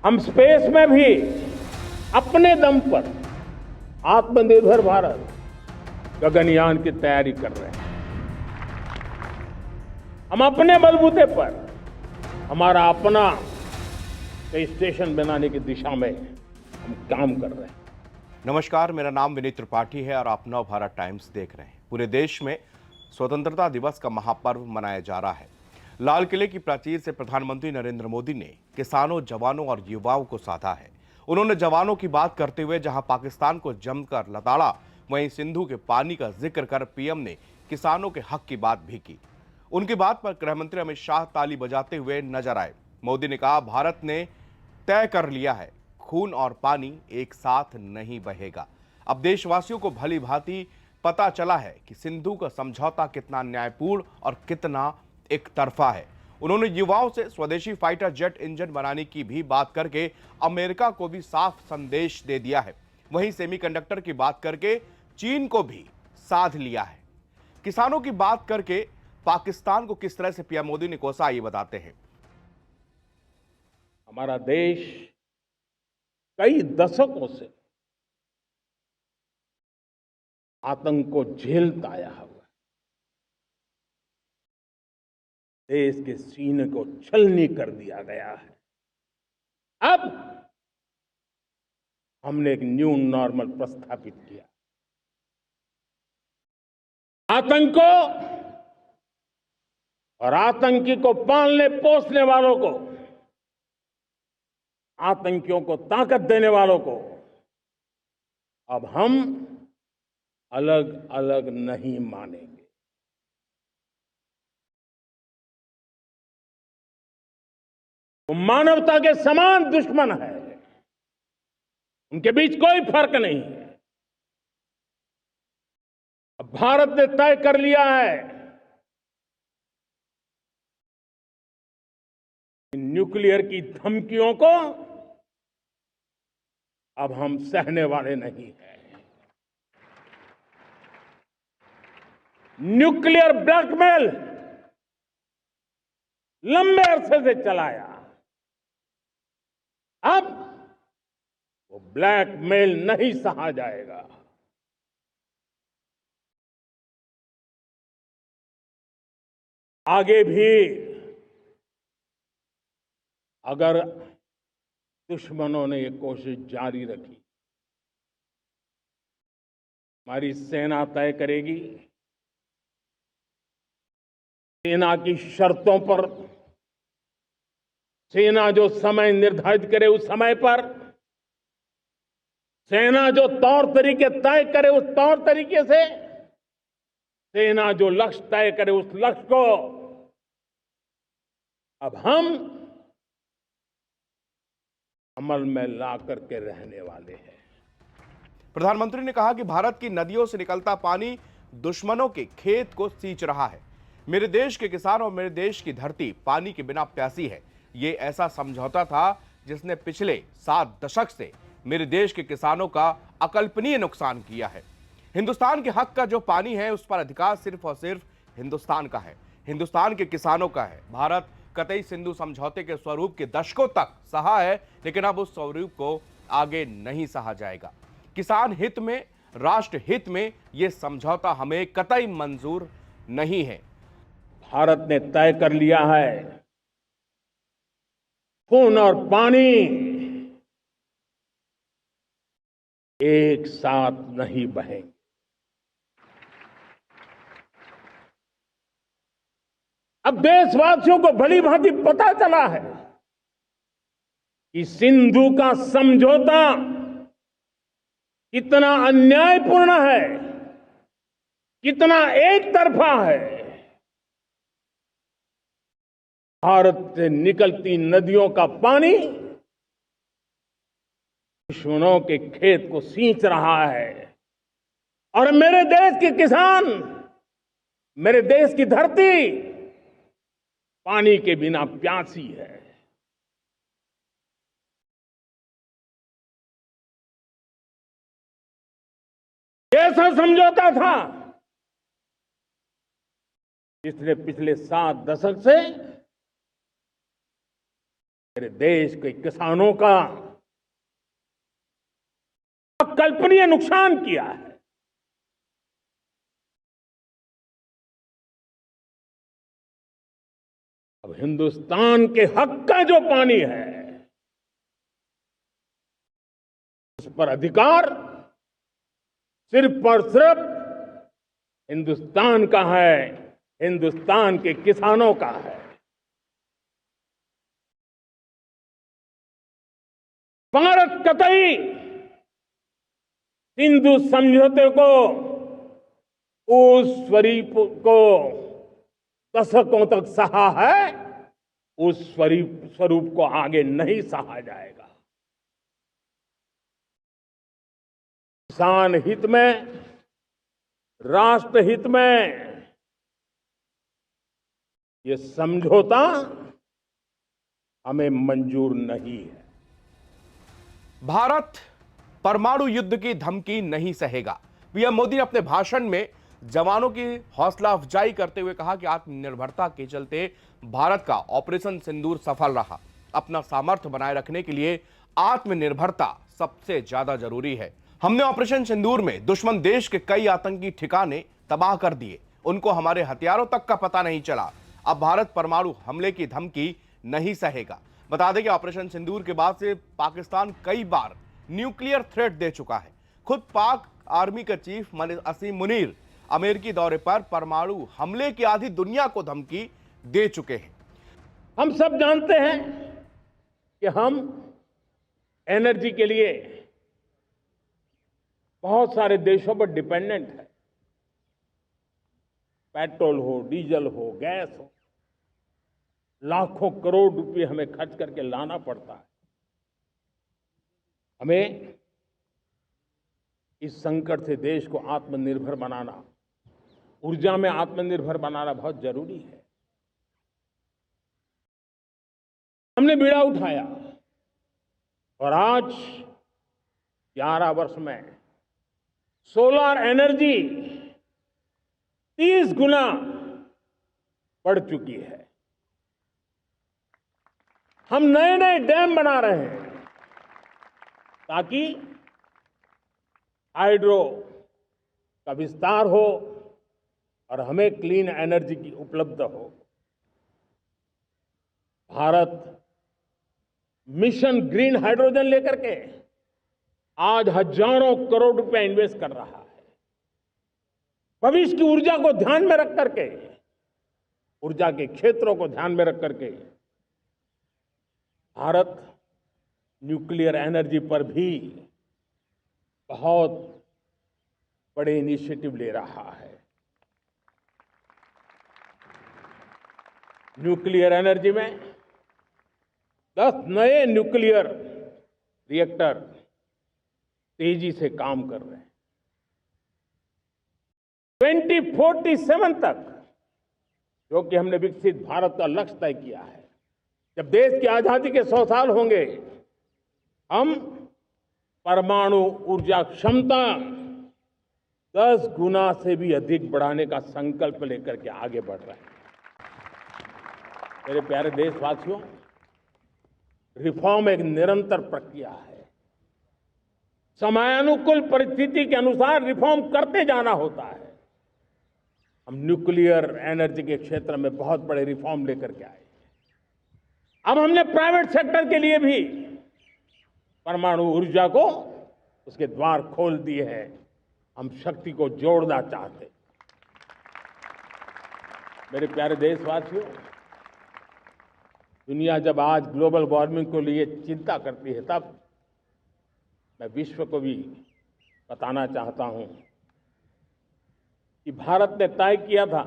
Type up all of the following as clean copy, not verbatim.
हम स्पेस में भी अपने दम पर आत्मनिर्भर भारत गगनयान की तैयारी कर रहे हैं। हम अपने बलबूते पर हमारा अपना स्टेशन बनाने की दिशा में हम काम कर रहे हैं। नमस्कार, मेरा नाम विनीत त्रिपाठी है और आप नव भारत टाइम्स देख रहे हैं। पूरे देश में स्वतंत्रता दिवस का महापर्व मनाया जा रहा है। लाल किले की प्राचीर से प्रधानमंत्री नरेंद्र मोदी ने किसानों, जवानों और युवाओं को साधा है। उन्होंने जवानों की बात करते हुए जहां पाकिस्तान को जमकर लताड़ा, वहीं सिंधु के पानी का जिक्र कर पीएम ने किसानों के हक की बात भी की। उनकी बात पर गृहमंत्री अमित शाह ताली बजाते हुए नजर आए। मोदी ने कहा, भारत ने तय कर लिया है, खून और पानी एक साथ नहीं बहेगा। अब देशवासियों को भली भांति पता चला है कि सिंधु का समझौता कितना न्यायपूर्ण और कितना एक तरफा है। उन्होंने युवाओं से स्वदेशी फाइटर जेट इंजन बनाने की भी बात करके अमेरिका को भी साफ संदेश दे दिया है। वहीं सेमीकंडक्टर की बात करके चीन को भी साध लिया है। किसानों की बात करके पाकिस्तान को किस तरह से पीएम मोदी ने कोसा, ये बताते हैं। हमारा देश कई दशकों से आतंक को झेलता आया हुआ है। देश के सीने को छलनी कर दिया गया है। अब हमने एक न्यू नॉर्मल प्रस्थापित किया। आतंक को और आतंकी को पालने पोसने वालों को, आतंकियों को ताकत देने वालों को अब हम अलग अलग नहीं मानेंगे। वो मानवता के समान दुश्मन है। उनके बीच कोई फर्क नहीं है। अब भारत ने तय कर लिया है कि न्यूक्लियर की धमकियों को अब हम सहने वाले नहीं हैं। न्यूक्लियर ब्लैकमेल लंबे अरसे से चलाया, अब वो ब्लैकमेल नहीं सहा जाएगा। आगे भी अगर दुश्मनों ने ये कोशिश जारी रखी, हमारी सेना तय करेगी। सेना की शर्तों पर, सेना जो समय निर्धारित करे उस समय पर, सेना जो तौर तरीके तय करे उस तौर तरीके से, सेना जो लक्ष्य तय करे उस लक्ष्य को अब हम अमल में ला करके रहने वाले हैं। प्रधानमंत्री ने कहा कि भारत की नदियों से निकलता पानी दुश्मनों के खेत को सींच रहा है। मेरे देश के किसान और मेरे देश की धरती पानी के बिना प्यासी है। ये ऐसा समझौता था जिसने पिछले 7 दशक से मेरे देश के किसानों का अकल्पनीय नुकसान किया है। हिंदुस्तान के हक का जो पानी है, उस पर अधिकार सिर्फ और सिर्फ हिंदुस्तान का है, हिंदुस्तान के किसानों का है। भारत कतई सिंधु समझौते के स्वरूप के दशकों तक सहा है, लेकिन अब उस स्वरूप को आगे नहीं सहा जाएगा। किसान हित में, राष्ट्र हित में यह समझौता हमें कतई मंजूर नहीं है। भारत ने तय कर लिया है, खून और पानी एक साथ नहीं बहेंगे। अब देशवासियों को भली भांति पता चला है कि सिंधु का समझौता कितना अन्यायपूर्ण है, कितना एक तरफा है। भारत से निकलती नदियों का पानी दुश्मनों के खेत को सींच रहा है और मेरे देश के किसान, मेरे देश की धरती पानी के बिना प्यासी है। ऐसा समझौता था जिसने पिछले 7 दशक से मेरे देश के किसानों का अकल्पनीय नुकसान किया है। अब हिंदुस्तान के हक का जो पानी है उस पर अधिकार सिर्फ और सिर्फ हिंदुस्तान का है, हिंदुस्तान के किसानों का है। भारत कतई सिंधु समझौते को, उस स्वरूप को दशकों तक सहा है, उस स्वरूप को आगे नहीं सहा जाएगा। किसान हित में, राष्ट्र हित में ये समझौता हमें मंजूर नहीं है। भारत परमाणु युद्ध की धमकी नहीं सहेगा। पीएम मोदी ने अपने भाषण में जवानों की हौसला अफजाई करते हुए कहा कि आत्मनिर्भरता के चलते भारत का ऑपरेशन सिंदूर सफल रहा। अपना सामर्थ्य बनाए रखने के लिए आत्मनिर्भरता सबसे ज्यादा जरूरी है। हमने ऑपरेशन सिंदूर में दुश्मन देश के कई आतंकी ठिकाने तबाह कर दिए, उनको हमारे हथियारों तक का पता नहीं चला। अब भारत परमाणु हमले की धमकी नहीं सहेगा। बता दें कि ऑपरेशन सिंदूर के बाद से पाकिस्तान कई बार न्यूक्लियर थ्रेट दे चुका है। खुद पाक आर्मी के चीफ असीम मुनीर अमेरिकी दौरे पर परमाणु हमले की आधी दुनिया को धमकी दे चुके हैं। हम सब जानते हैं कि हम एनर्जी के लिए बहुत सारे देशों पर डिपेंडेंट है। पेट्रोल हो, डीजल हो, गैस हो, लाखों करोड़ रुपए हमें खर्च करके लाना पड़ता है। हमें इस संकट से देश को आत्मनिर्भर बनाना, ऊर्जा में आत्मनिर्भर बनाना बहुत जरूरी है। हमने बीड़ा उठाया और आज 11 वर्ष में सोलर एनर्जी 30 गुना बढ़ चुकी है। हम नए नए डैम बना रहे हैं ताकि हाइड्रो का विस्तार हो और हमें क्लीन एनर्जी की उपलब्ध हो। भारत मिशन ग्रीन हाइड्रोजन लेकर के आज हजारों करोड़ रुपए इन्वेस्ट कर रहा है। भविष्य की ऊर्जा को ध्यान में रख करके, ऊर्जा के क्षेत्रों को ध्यान में रख करके भारत न्यूक्लियर एनर्जी पर भी बहुत बड़े इनिशिएटिव ले रहा है। न्यूक्लियर एनर्जी में 10 नए न्यूक्लियर रिएक्टर तेजी से काम कर रहे हैं। 2047 तक, जो कि हमने विकसित भारत का लक्ष्य तय किया है, जब देश की आजादी के 100 साल होंगे, हम परमाणु ऊर्जा क्षमता 10 गुना से भी अधिक बढ़ाने का संकल्प लेकर के आगे बढ़ रहे हैं। मेरे प्यारे देशवासियों, रिफॉर्म एक निरंतर प्रक्रिया है। समयानुकूल परिस्थिति के अनुसार रिफॉर्म करते जाना होता है। हम न्यूक्लियर एनर्जी के क्षेत्र में बहुत बड़े रिफॉर्म लेकर के आए। अब हमने प्राइवेट सेक्टर के लिए भी परमाणु ऊर्जा को उसके द्वार खोल दिए हैं। हम शक्ति को जोड़ना चाहते हैं। मेरे प्यारे देशवासियों, दुनिया जब आज ग्लोबल वार्मिंग को लिए चिंता करती है, तब मैं विश्व को भी बताना चाहता हूं कि भारत ने तय किया था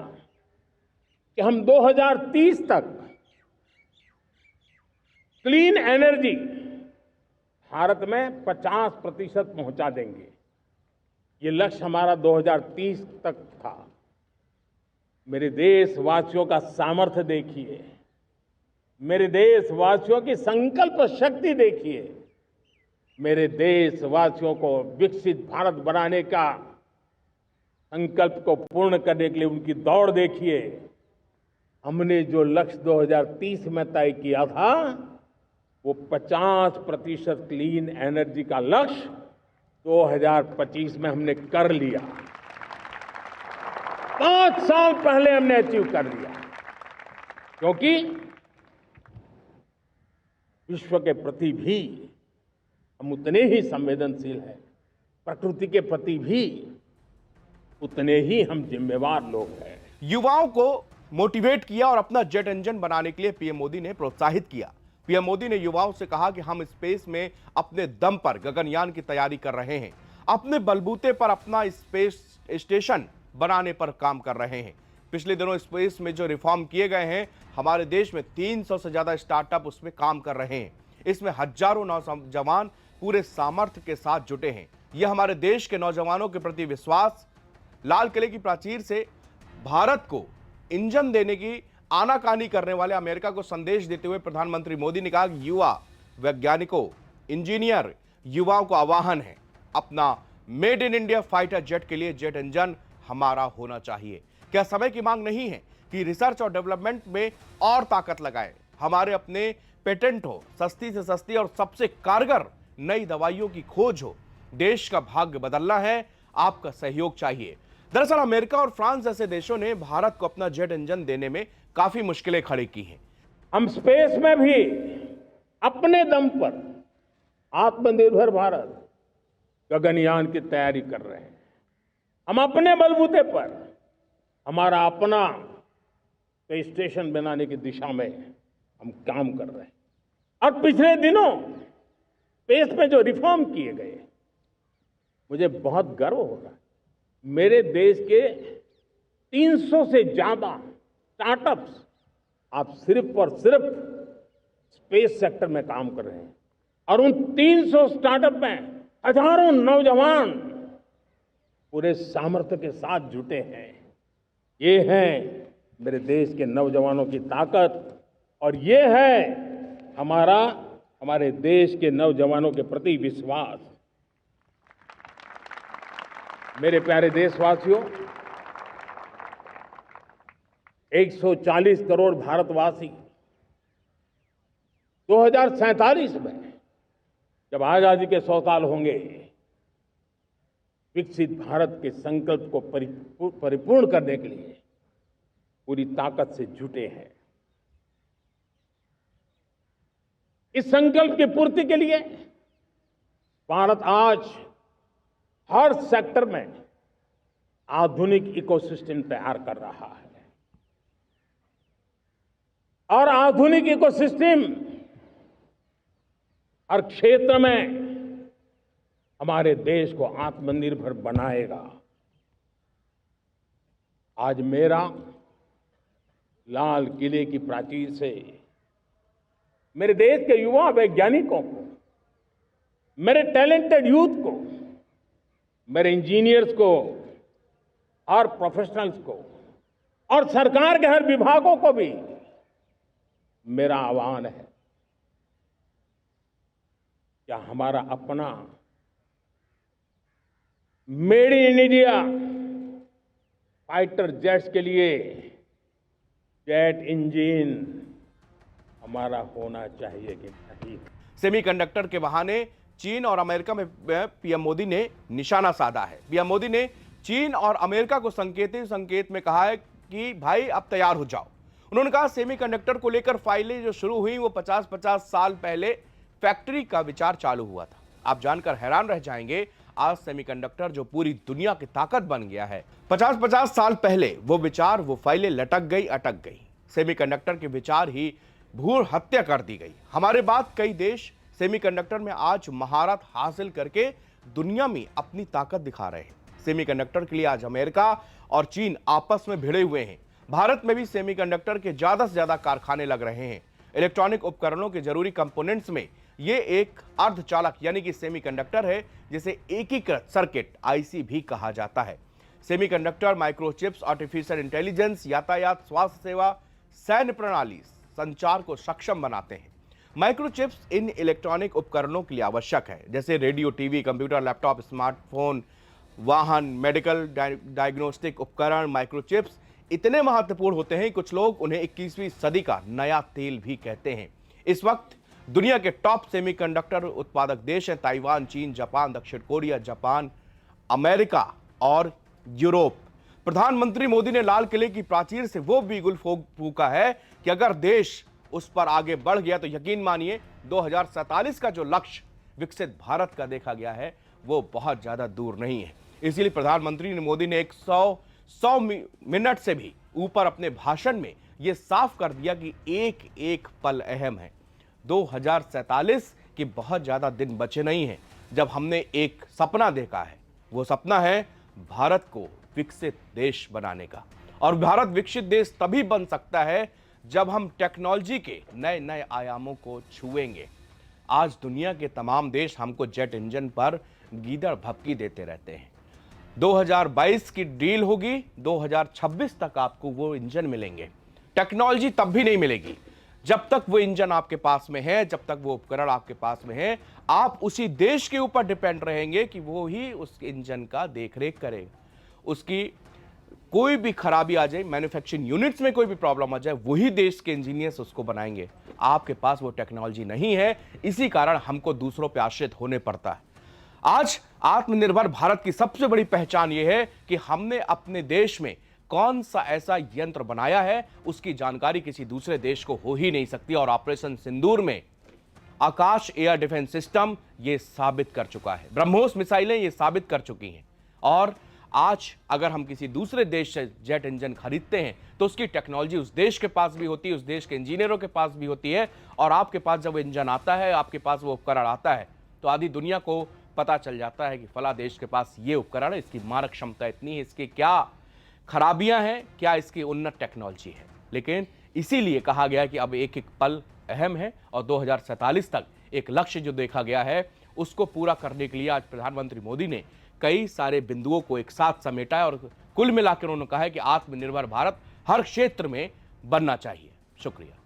कि हम 2030 तक क्लीन एनर्जी भारत में 50% पहुंचा देंगे। ये लक्ष्य हमारा 2030 तक था। मेरे देशवासियों का सामर्थ्य देखिए, मेरे देशवासियों की संकल्प शक्ति देखिए, मेरे देशवासियों को विकसित भारत बनाने का संकल्प को पूर्ण करने के लिए उनकी दौड़ देखिए। हमने जो लक्ष्य 2030 में तय किया था, वो 50% क्लीन एनर्जी का लक्ष्य 2025 में हमने कर लिया। 5 साल पहले हमने अचीव कर लिया, क्योंकि विश्व के प्रति भी हम उतने ही संवेदनशील हैं, प्रकृति के प्रति भी उतने ही हम जिम्मेवार लोग हैं। युवाओं को मोटिवेट किया और अपना जेट इंजन बनाने के लिए पीएम मोदी ने प्रोत्साहित किया। पीएम मोदी ने युवाओं से कहा कि हम स्पेस में अपने दम पर गगनयान की तैयारी कर रहे हैं, अपने बलबूते पर अपना स्पेस स्टेशन बनाने पर काम कर रहे हैं। पिछले दिनों स्पेस में जो रिफॉर्म किए गए हैं, हमारे देश में 300 से ज्यादा स्टार्टअप उसमें काम कर रहे हैं। इसमें हजारों नौजवान पूरे सामर्थ्य के साथ जुटे हैं। यह हमारे देश के नौजवानों के प्रति विश्वास। लाल किले की प्राचीर से भारत को इंजन देने की आनाकानी करने वाले अमेरिका को संदेश देते हुए प्रधानमंत्री मोदी ने कहा कि युवा वैज्ञानिकों, इंजीनियर युवाओं को आह्वान है, अपना made in India fighter jet के लिए जेट इंजन हमारा होना चाहिए। क्या समय की मांग नहीं है कि रिसर्च और डेवलपमेंट में और ताकत लगाए, हमारे अपने पेटेंट हो, सस्ती से सस्ती और सबसे कारगर नई दवाइयों की खोज हो। देश का भाग्य बदलना है, आपका सहयोग चाहिए। दरअसल अमेरिका और फ्रांस जैसे देशों ने भारत को अपना जेट इंजन देने में काफी मुश्किलें खड़ी की हैं। हम स्पेस में भी अपने दम पर आत्मनिर्भर भारत गगनयान की तैयारी कर रहे हैं। हम अपने बलबूते पर हमारा अपना स्टेशन बनाने की दिशा में हम काम कर रहे हैं। और पिछले दिनों स्पेस में जो रिफॉर्म किए गए, मुझे बहुत गर्व हो रहा है। मेरे देश के 300 से ज्यादा स्टार्टअप्स आप सिर्फ और सिर्फ स्पेस सेक्टर में काम कर रहे हैं, और उन 300 स्टार्टअप में हजारों नौजवान पूरे सामर्थ्य के साथ जुटे हैं। ये है मेरे देश के नौजवानों की ताकत, और ये है हमारे देश के नौजवानों के प्रति विश्वास। मेरे प्यारे देशवासियों, 140 करोड़ भारतवासी 2047 में जब आजादी के 100 साल होंगे, विकसित भारत के संकल्प को परिपूर्ण करने के लिए पूरी ताकत से जुटे हैं। इस संकल्प की पूर्ति के लिए भारत आज हर सेक्टर में आधुनिक इकोसिस्टम तैयार कर रहा है, और आधुनिक इकोसिस्टम हर क्षेत्र में हमारे देश को आत्मनिर्भर बनाएगा। आज मेरा लाल किले की प्राचीर से मेरे देश के युवा वैज्ञानिकों को, मेरे टैलेंटेड यूथ को, मेरे इंजीनियर्स को और प्रोफेशनल्स को, और सरकार के हर विभागों को भी मेरा आह्वान है, क्या हमारा अपना made in India fighter jets के लिए जेट इंजन हमारा होना चाहिए कि नहीं। सेमीकंडक्टर के बहाने चीन और अमेरिका में पीएम मोदी ने निशाना साधा है। पीएम मोदी ने चीन और अमेरिका को संकेत में कहा है कि भाई अब तैयार हो जाओ। उन्होंने कहा सेमीकंडक्टर को लेकर फाइलें जो शुरू हुई वो 50-50 साल पहले फैक्ट्री का विचार चालू हुआ था। आप जानकर हैरान रह जाएंगे, आज सेमीकंडक्टर जो पूरी दुनिया की ताकत बन गया है, 50-50 साल पहले वो विचार, वो फाइलें लटक गई, अटक गई। सेमीकंडक्टर के विचार ही भ्रूण हत्या कर दी गई। हमारे बाद कई देश सेमीकंडक्टर में आज महारत हासिल करके दुनिया में अपनी ताकत दिखा रहे हैं। सेमीकंडक्टर के लिए आज अमेरिका और चीन आपस में भिड़े हुए हैं। भारत में भी सेमीकंडक्टर के ज्यादा से ज्यादा कारखाने लग रहे हैं। इलेक्ट्रॉनिक उपकरणों के जरूरी कंपोनेंट्स में ये एक अर्धचालक यानी कि सेमीकंडक्टर है, जिसे एकीकृत सर्किट आईसी भी कहा जाता है। सेमीकंडक्टर माइक्रोचिप्स, आर्टिफिशियल इंटेलिजेंस, यातायात, स्वास्थ्य सेवा, सैन्य प्रणाली, संचार को सक्षम बनाते हैं। माइक्रोचिप्स इन इलेक्ट्रॉनिक उपकरणों के लिए आवश्यक है, जैसे radio, TV, computer, laptop, smartphone, वाहन, मेडिकल डायग्नोस्टिक उपकरण। माइक्रोचिप्स इतने महत्वपूर्ण होते हैं, कुछ लोग उन्हें 21वीं सदी का नया तेल भी कहते हैं। इस वक्त दुनिया के टॉप सेमीकंडक्टर उत्पादक देश हैं ताइवान, चीन, जापान, दक्षिण कोरिया, जापान, अमेरिका और यूरोप। प्रधानमंत्री मोदी ने लाल किले की प्राचीर से वो बिगुल फूंका है कि अगर देश उस पर आगे बढ़ गया तो यकीन मानिए 2047 का जो लक्ष्य विकसित भारत का देखा गया है वो बहुत ज्यादा दूर नहीं है। इसीलिए प्रधानमंत्री मोदी ने 100 मिनट से भी ऊपर अपने भाषण में यह साफ कर दिया कि एक एक पल अहम है। 2047 के बहुत ज्यादा दिन बचे नहीं हैं जब हमने एक सपना देखा है। वो सपना है भारत को विकसित देश बनाने का। और भारत विकसित देश तभी बन सकता है जब हम टेक्नोलॉजी के नए नए आयामों को छुएंगे। आज दुनिया के तमाम देश हमको जेट इंजन पर गीदड़ भपकी देते रहते हैं। 2022 की डील होगी, 2026 तक आपको वो इंजन मिलेंगे। टेक्नोलॉजी तब भी नहीं मिलेगी जब तक वो इंजन आपके पास में है, जब तक वो उपकरण आपके पास में है। आप उसी देश के ऊपर डिपेंड रहेंगे कि वो ही उस इंजन का देखरेख करेगा। उसकी कोई भी खराबी आ जाए, मैन्युफैक्चरिंग यूनिट्स में कोई भी प्रॉब्लम आ जाए, वही देश के इंजीनियर्स उसको बनाएंगे। आपके पास वो टेक्नोलॉजी नहीं है, इसी कारण हमको दूसरों पर आश्रित होने पड़ता है। आज आत्मनिर्भर भारत की सबसे बड़ी पहचान यह है कि हमने अपने देश में कौन सा ऐसा यंत्र बनाया है उसकी जानकारी किसी दूसरे देश को हो ही नहीं सकती। और ऑपरेशन सिंदूर में आकाश एयर डिफेंस सिस्टम यह साबित कर चुका है, ब्रह्मोस मिसाइलें यह साबित कर चुकी हैं। और आज अगर हम किसी दूसरे देश से जेट इंजन खरीदते हैं तो उसकी टेक्नोलॉजी उस देश के पास भी होती है, उस देश के इंजीनियरों के पास भी होती है। और आपके पास जब इंजन आता है, आपके पास वो उपकरण आता है, तो आधी दुनिया को पता चल जाता है कि फला देश के पास ये उपकरण है, इसकी मारक क्षमता इतनी है, इसकी क्या खराबियां हैं, क्या इसकी उन्नत टेक्नोलॉजी है। लेकिन इसीलिए कहा गया कि अब एक एक पल अहम है और 2047 तक एक लक्ष्य जो देखा गया है उसको पूरा करने के लिए आज प्रधानमंत्री मोदी ने कई सारे बिंदुओं को एक साथ समेटा है। और कुल मिलाकर उन्होंने कहा है कि आत्मनिर्भर भारत हर क्षेत्र में बनना चाहिए। शुक्रिया।